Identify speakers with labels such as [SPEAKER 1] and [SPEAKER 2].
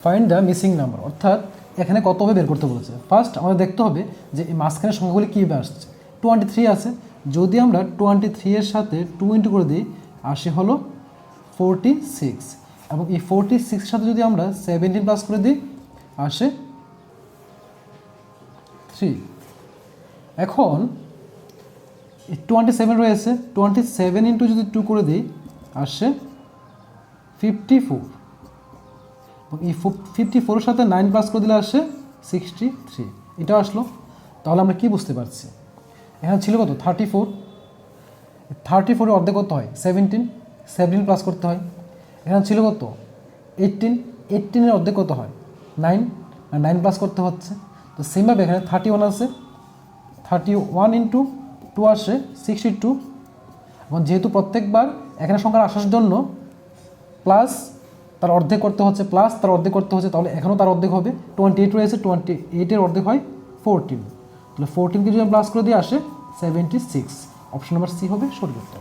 [SPEAKER 1] Find the missing number, অর্থাৎ এখানে কতভাবে বের করতে বলেছে। ফার্স্ট আমাদের দেখতে হবে যে এই মাঝখানের সংখ্যাগুলি কীভাবে আসছে। 23 আছে, যদি আমরা 23 এর সাথে 2 ইন্টু করে দিই আসে হলো 46, এবং এই 46 সাথে যদি আমরা 17 প্লাস করে দিই আসে 3। এখন 27 রয়েছে, 27 ইন্টু যদি 2 করে দিই আসে 54, এই 54-এর সাথে 9 প্লাস করে দিলে আসে 63। এটা আসলো। তাহলে আমরা কি বুঝতে পারছি, এখানে ছিল কত 34, 34-এর অর্ধেক কত হয় 17 প্লাস করতে হয়। এখানে ছিল কত 18-এর অর্ধেক কত হয় 9, আর 9 প্লাস করতে হচ্ছে। তো সেমভাবে এখানে 31 আছে, 31 ইন্টু 2 আসে 62, এবং যেহেতু প্রত্যেকবার এখানে সংখ্যার আসার জন্য প্লাস তার অর্ধেক করতে হচ্ছে, প্লাস তার অর্ধেক করতে হচ্ছে, তাহলে এখানেও তার অর্ধেক হবে। 28 রয়েছে, 28-এর অর্ধেক হয় 14, তাহলে 14কে যদি প্লাস করে দিয়ে আসে 76। অপশন নাম্বার সি হবে সঠিক উত্তর।